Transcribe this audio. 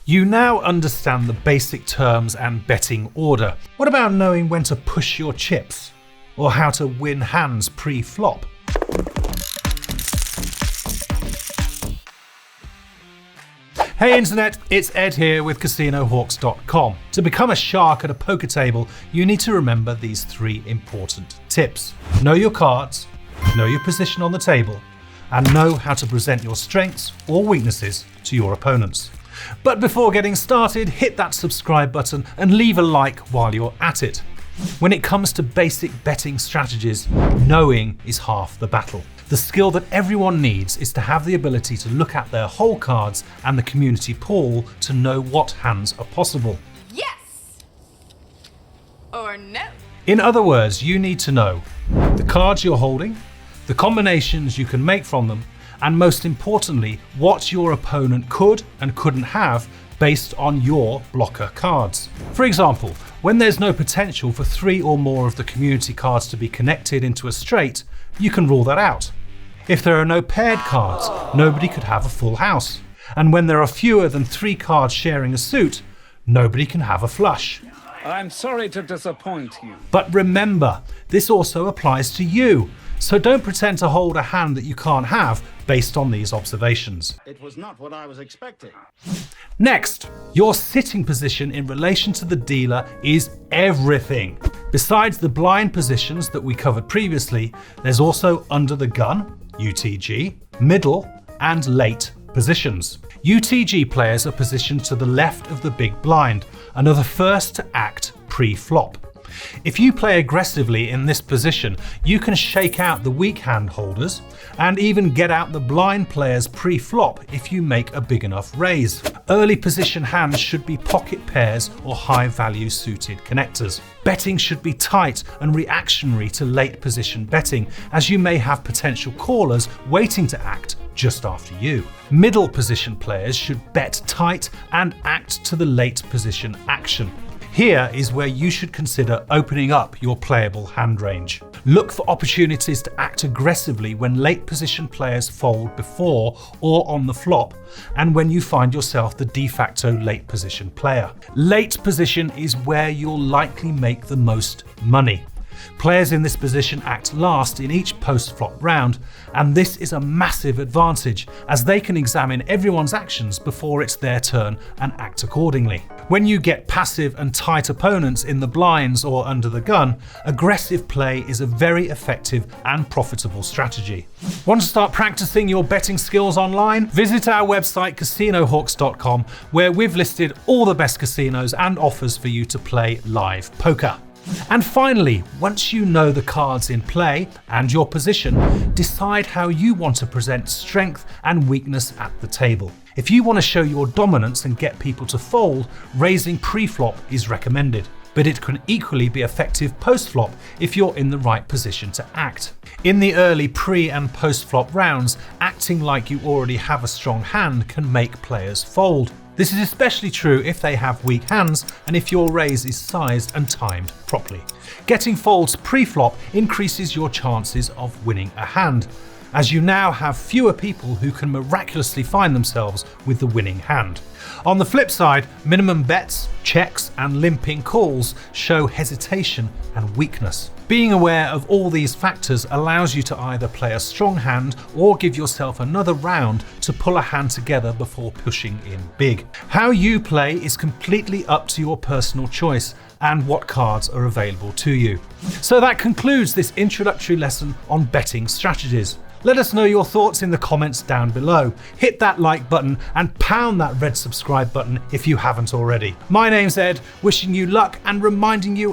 You now understand the basic terms and betting order. What about knowing when to push your chips? Or how to win hands pre-flop? Hey Internet, it's Ed here with CasinoHawks.com. To become a shark at a poker table, you need to remember these 3 important tips. Know your cards, know your position on the table, and know how to present your strengths or weaknesses to your opponents. But before getting started, hit that subscribe button and leave a like while you're at it. When it comes to basic betting strategies, knowing is half the battle. The skill that everyone needs is to have the ability to look at their whole cards and the community pool to know what hands are possible. Yes! Or no? In other words, you need to know the cards you're holding, the combinations you can make from them, and most importantly, what your opponent could and couldn't have based on your blocker cards. For example, when there's no potential for 3 or more of the community cards to be connected into a straight, you can rule that out. If there are no paired cards, nobody could have a full house. And when there are fewer than 3 cards sharing a suit, nobody can have a flush. I'm sorry to disappoint you. But remember, this also applies to you. So don't pretend to hold a hand that you can't have based on these observations. It was not what I was expecting. Next, your sitting position in relation to the dealer is everything. Besides the blind positions that we covered previously, there's also under the gun, UTG, middle, and late positions. UTG players are positioned to the left of the big blind and are the first to act pre-flop. If you play aggressively in this position, you can shake out the weak hand holders and even get out the blind players pre-flop if you make a big enough raise. Early position hands should be pocket pairs or high value suited connectors. Betting should be tight and reactionary to late position betting, as you may have potential callers waiting to act just after you. Middle position players should bet tight and act to the late position action. Here is where you should consider opening up your playable hand range. Look for opportunities to act aggressively when late position players fold before or on the flop, and when you find yourself the de facto late position player. Late position is where you'll likely make the most money. Players in this position act last in each post-flop round, and this is a massive advantage as they can examine everyone's actions before it's their turn and act accordingly. When you get passive and tight opponents in the blinds or under the gun, aggressive play is a very effective and profitable strategy. Want to start practicing your betting skills online? Visit our website CasinoHawks.com, where we've listed all the best casinos and offers for you to play live poker. And finally, once you know the cards in play and your position, decide how you want to present strength and weakness at the table. If you want to show your dominance and get people to fold, raising pre-flop is recommended, but it can equally be effective post-flop if you're in the right position to act. In the early pre- and post-flop rounds, acting like you already have a strong hand can make players fold. This is especially true if they have weak hands and if your raise is sized and timed properly. Getting folds pre-flop increases your chances of winning a hand, as you now have fewer people who can miraculously find themselves with the winning hand. On the flip side, minimum bets, checks, and limping calls show hesitation and weakness. Being aware of all these factors allows you to either play a strong hand or give yourself another round to pull a hand together before pushing in big. How you play is completely up to your personal choice and what cards are available to you. So that concludes this introductory lesson on betting strategies. Let us know your thoughts in the comments down below. Hit that like button and pound that red subscribe button if you haven't already. My name's Ed, wishing you luck and reminding you